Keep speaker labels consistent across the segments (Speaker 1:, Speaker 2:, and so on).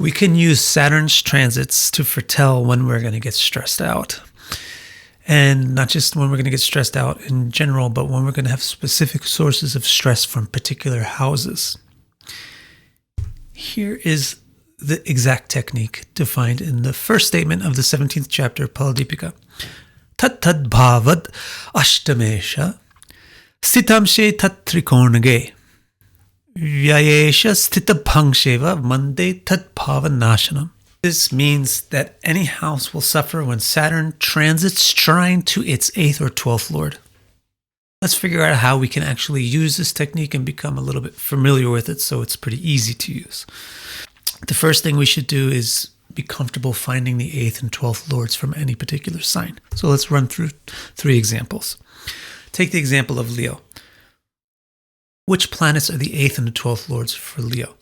Speaker 1: We can use Saturn's transits to foretell when we're going to get stressed out. And not just when we're going to get stressed out in general, but when we're going to have specific sources of stress from particular houses. Here is the exact technique defined in the first statement of the 17th chapter of Paladipika. Tat tad bhavad ashtamesha stitamshe tat trikornage vyayesha stitabhangsheva mande tat bhavanashanam. This means that any house will suffer when Saturn transits trine to its 8th or 12th lord. Let's figure out how we can actually use this technique and become a little bit familiar with it so it's pretty easy to use. The first thing we should do is be comfortable finding the 8th and 12th lords from any particular sign. So let's run through 3 examples. Take the example of Leo. Which planets are the 8th and the 12th lords for Leo?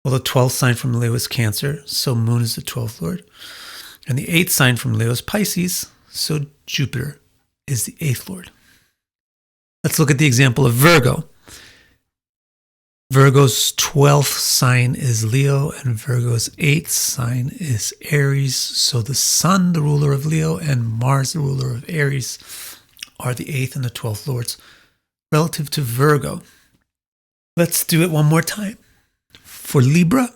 Speaker 1: Well, the 12th sign from Leo is Cancer, so Moon is the 12th lord. And the 8th sign from Leo is Pisces, so Jupiter is the 8th lord. Let's look at the example of Virgo. Virgo's 12th sign is Leo, and Virgo's 8th sign is Aries. So the Sun, the ruler of Leo, and Mars, the ruler of Aries, are the 8th and the 12th lords relative to Virgo. Let's do it one more time. For Libra,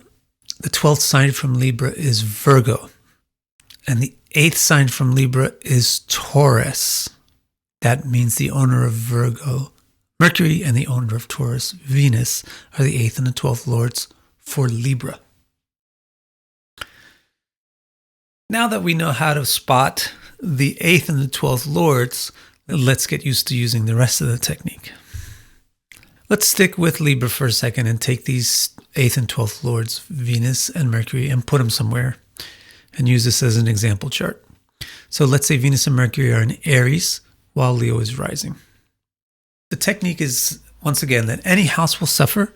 Speaker 1: the 12th sign from Libra is Virgo, and the 8th sign from Libra is Taurus. That means the owner of Virgo, Mercury, and the owner of Taurus, Venus, are the 8th and the 12th lords for Libra. Now that we know how to spot the 8th and the 12th lords, let's get used to using the rest of the technique. Let's stick with Libra for a second and take these 8th and 12th lords, Venus and Mercury, and put them somewhere and use this as an example chart. So let's say Venus and Mercury are in Aries while Leo is rising. The technique is, once again, that any house will suffer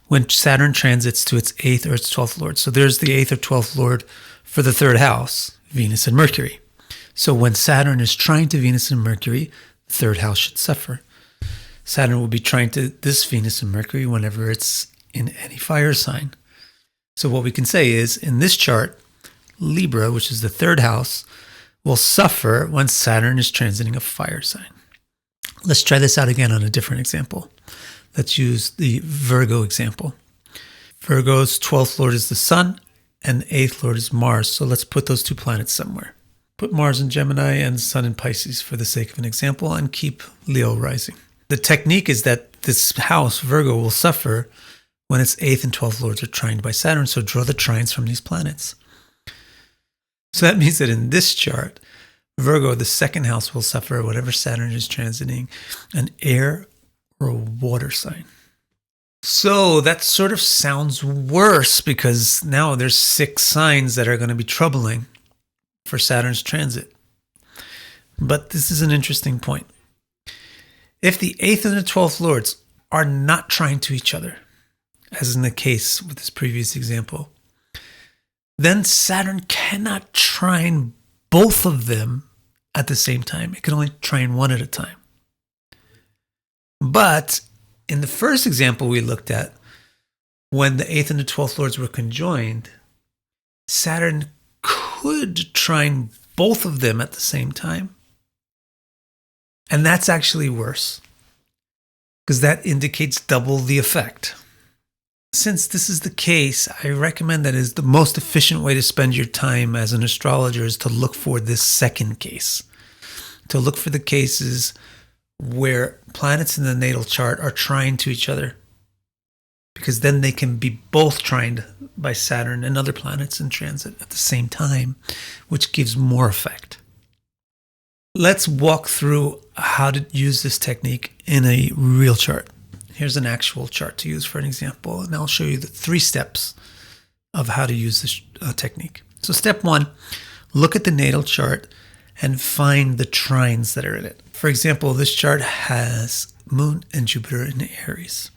Speaker 1: when Saturn transits to its 8th or its 12th lord. So there's the 8th or 12th lord for the third house, Venus and Mercury. So when Saturn is trying to Venus and Mercury, the third house should suffer. Saturn will be trying to this Venus and Mercury whenever it's in any fire sign. So what we can say is, in this chart, Libra, which is the third house, will suffer when Saturn is transiting a fire sign. Let's try this out again on a different example. Let's use the Virgo example. Virgo's 12th lord is the Sun, and the 8th lord is Mars. So let's put those 2 planets somewhere. Put Mars in Gemini and Sun in Pisces for the sake of an example, and keep Leo rising. The technique is that this house, Virgo, will suffer when its 8th and 12th lords are trined by Saturn, so draw the trines from these planets. So that means that in this chart, Virgo, the second house, will suffer whatever Saturn is transiting an air or a water sign. So that sort of sounds worse because now there's 6 signs that are going to be troubling for Saturn's transit. But this is an interesting point. If the 8th and the 12th lords are not trying to each other, as in the case with this previous example, then Saturn cannot trine both of them at the same time. It can only trine one at a time. But in the first example we looked at, when the 8th and the 12th lords were conjoined, Saturn could trine both of them at the same time. And that's actually worse, because that indicates double the effect. Since this is the case, I recommend that is the most efficient way to spend your time as an astrologer is to look for this second case. To look for the cases where planets in the natal chart are trined to each other, because then they can be both trined by Saturn and other planets in transit at the same time, which gives more effect. Let's walk through how to use this technique in a real chart. Here's an actual chart to use for an example, and I'll show you the 3 steps of how to use this technique. So step 1, look at the natal chart and find the trines that are in it. For example, this chart has Moon and Jupiter in Aries.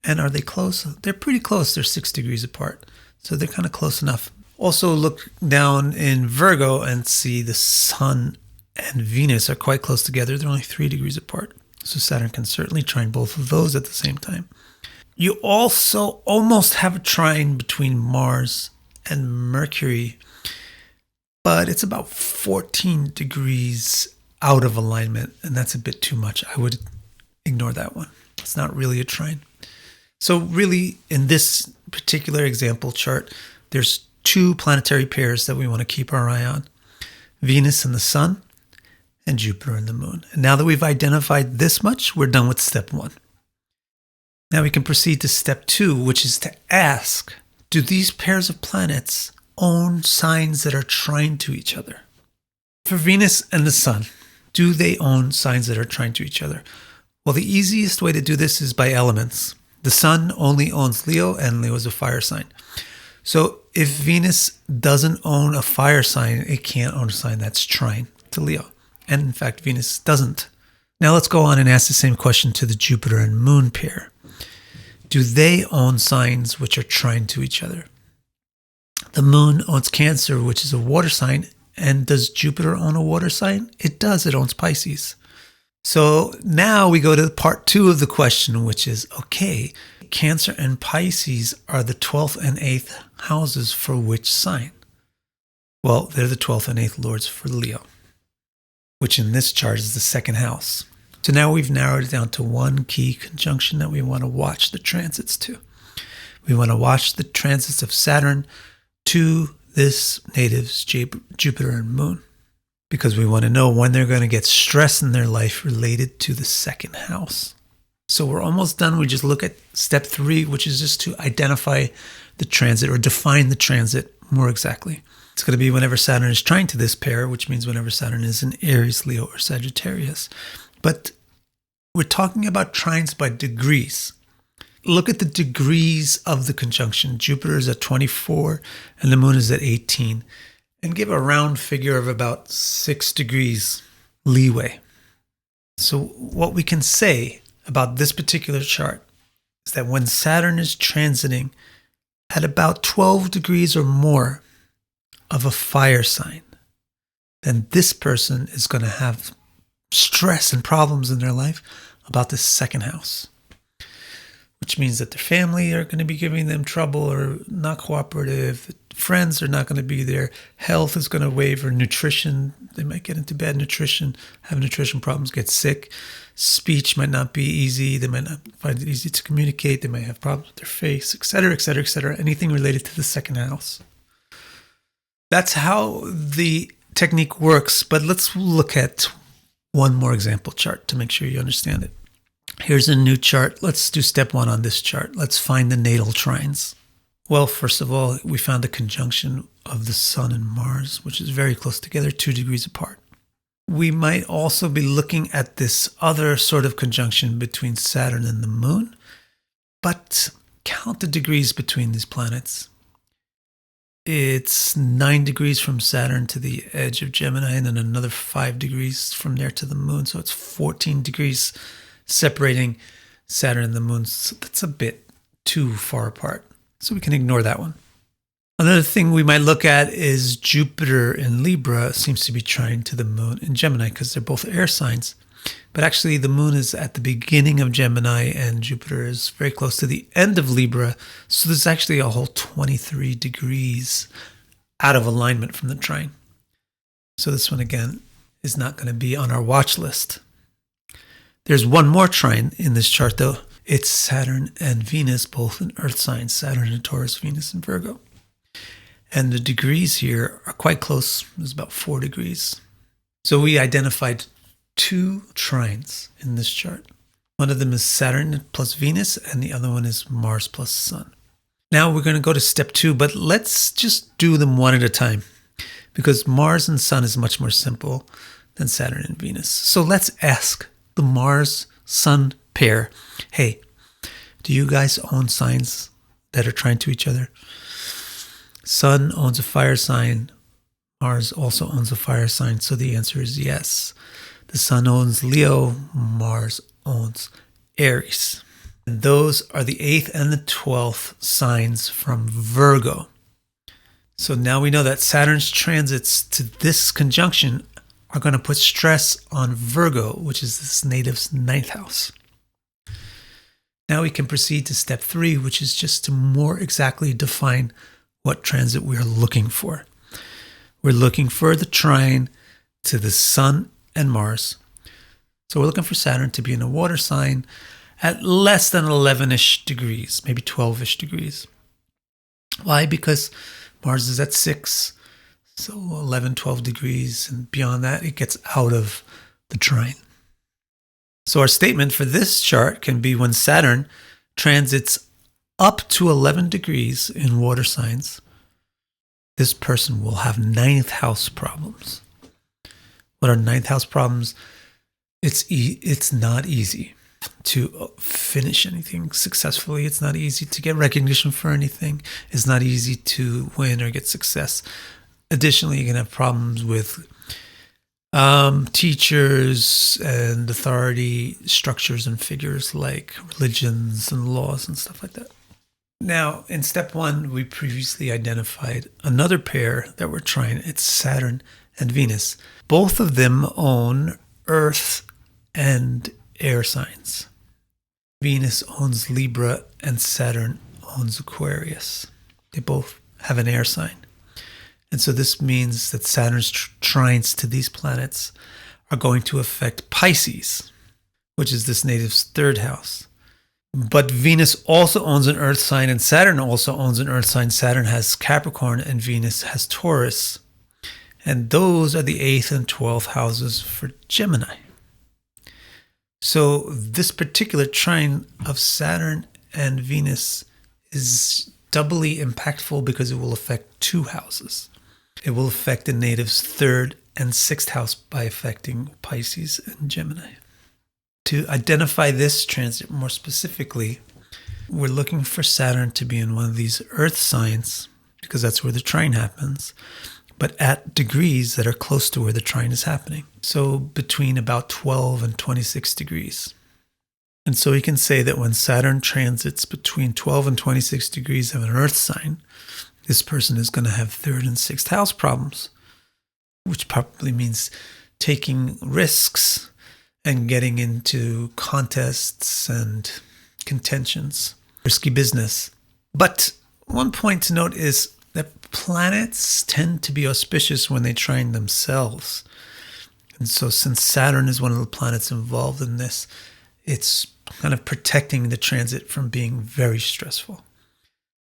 Speaker 1: And are they close? They're pretty close. They're 6 degrees apart. So they're kind of close enough. Also look down in Virgo and see the Sun and Venus are quite close together. They're only 3 degrees apart. So Saturn can certainly trine both of those at the same time. You also almost have a trine between Mars and Mercury, but it's about 14 degrees out of alignment, and that's a bit too much. I would ignore that one. It's not really a trine. So really, in this particular example chart, there's two planetary pairs that we want to keep our eye on: Venus and the Sun, and Jupiter and the Moon. And now that we've identified this much, we're done with step 1. Now we can proceed to step 2, which is to ask, do these pairs of planets own signs that are trine to each other? For Venus and the Sun, do they own signs that are trine to each other? Well, the easiest way to do this is by elements. The Sun only owns Leo, and Leo is a fire sign. So if Venus doesn't own a fire sign, it can't own a sign that's trine to Leo. And in fact, Venus doesn't. Now let's go on and ask the same question to the Jupiter and Moon pair. Do they own signs which are trine to each other? The Moon owns Cancer, which is a water sign. And does Jupiter own a water sign? It does. It owns Pisces. So now we go to part 2 of the question, which is, okay, Cancer and Pisces are the 12th and 8th houses for which sign? Well, they're the 12th and 8th lords for Leo, which in this chart is the 2nd house. So now we've narrowed it down to one key conjunction that we want to watch the transits to. We want to watch the transits of Saturn to this native's Jupiter and Moon, because we want to know when they're going to get stress in their life related to the 2nd house. So we're almost done. We just look at step 3, which is just to identify the transit or define the transit more exactly. It's going to be whenever Saturn is trine to this pair, which means whenever Saturn is in Aries, Leo, or Sagittarius. But we're talking about trines by degrees. Look at the degrees of the conjunction. Jupiter is at 24 and the Moon is at 18. And give a round figure of about 6 degrees leeway. So what we can say about this particular chart is that when Saturn is transiting at about 12 degrees or more of a fire sign, then this person is going to have stress and problems in their life about the 2nd house, which means that their family are going to be giving them trouble or not cooperative. Friends are not going to be there. Health is going to waver. Nutrition, they might get into bad nutrition, have nutrition problems, get sick. Speech might not be easy. They might not find it easy to communicate. They might have problems with their face, etc., etc., etc. Anything related to the 2nd house. That's how the technique works. But let's look at one more example chart to make sure you understand it. Here's a new chart. Let's do step 1 on this chart. Let's find the natal trines. Well, first of all, we found the conjunction of the Sun and Mars, which is very close together, 2 degrees apart. We might also be looking at this other sort of conjunction between Saturn and the Moon, but count the degrees between these planets. It's 9 degrees from Saturn to the edge of Gemini, and then another 5 degrees from there to the Moon. So it's 14 degrees separating Saturn and the Moon. So that's a bit too far apart. So we can ignore that one. Another thing we might look at is Jupiter in Libra seems to be trine to the Moon in Gemini because they're both air signs. But actually the Moon is at the beginning of Gemini and Jupiter is very close to the end of Libra. So there's actually a whole 23 degrees out of alignment from the trine. So this one again is not going to be on our watch list. There's one more trine in this chart though. It's Saturn and Venus, both in Earth signs, Saturn in Taurus, Venus in Virgo. And the degrees here are quite close. There's about 4 degrees. So we identified 2 trines in this chart. One of them is Saturn plus Venus, and the other one is Mars plus Sun. Now we're going to go to step 2, but let's just do them one at a time because Mars and Sun is much more simple than Saturn and Venus. So let's ask the Mars-Sun pair, hey, do you guys own signs that are trine to each other? Sun owns a fire sign. Mars also owns a fire sign. So the answer is yes. The Sun owns Leo. Mars owns Aries. And those are the 8th and the 12th signs from Virgo. So now we know that Saturn's transits to this conjunction are going to put stress on Virgo, which is this native's 9th house. Now we can proceed to step 3, which is just to more exactly define what transit we're looking for. We're looking for the trine to the Sun and Mars. So we're looking for Saturn to be in a water sign at less than 11-ish degrees, maybe 12-ish degrees. Why? Because Mars is at 6, so 11, 12 degrees, and beyond that, it gets out of the trine. So our statement for this chart can be when Saturn transits up to 11 degrees in water signs, this person will have ninth house problems. What are ninth house problems? It's not easy to finish anything successfully. It's not easy to get recognition for anything. It's not easy to win or get success. Additionally, you can have problems with teachers and authority structures and figures like religions and laws and stuff like that. Now, in step 1, we previously identified another pair that we're trying. It's Saturn and Venus. Both of them own Earth and air signs. Venus owns Libra and Saturn owns Aquarius. They both have an air sign. And so this means that Saturn's trines to these planets are going to affect Pisces, which is this native's third house. But Venus also owns an earth sign and Saturn also owns an earth sign. Saturn has Capricorn and Venus has Taurus. And those are the 8th and 12th houses for Gemini. So this particular trine of Saturn and Venus is doubly impactful because it will affect 2 houses. It will affect the native's 3rd and 6th house by affecting Pisces and Gemini. To identify this transit more specifically, we're looking for Saturn to be in one of these earth signs because that's where the trine happens, but at degrees that are close to where the trine is happening. So between about 12 and 26 degrees. And so we can say that when Saturn transits between 12 and 26 degrees of an earth sign, this person is going to have 3rd and 6th house problems, which probably means taking risks and getting into contests and contentions, risky business. But one point to note is that planets tend to be auspicious when they trine themselves. And so since Saturn is one of the planets involved in this, it's kind of protecting the transit from being very stressful.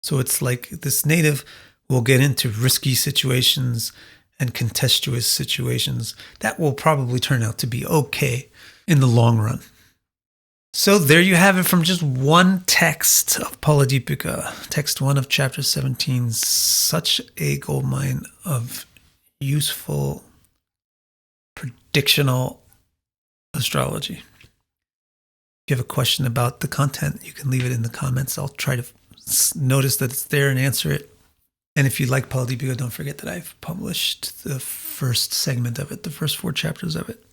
Speaker 1: So it's like this native will get into risky situations and contestuous situations that will probably turn out to be okay in the long run. So there you have it from just one text of Paladipika, text 1 of chapter 17, such a goldmine of useful, predictional astrology. If you have a question about the content, you can leave it in the comments. I'll try to notice that it's there and answer it. And if you like Paladipika, don't forget that I've published the first segment of it, the first 4 chapters of it.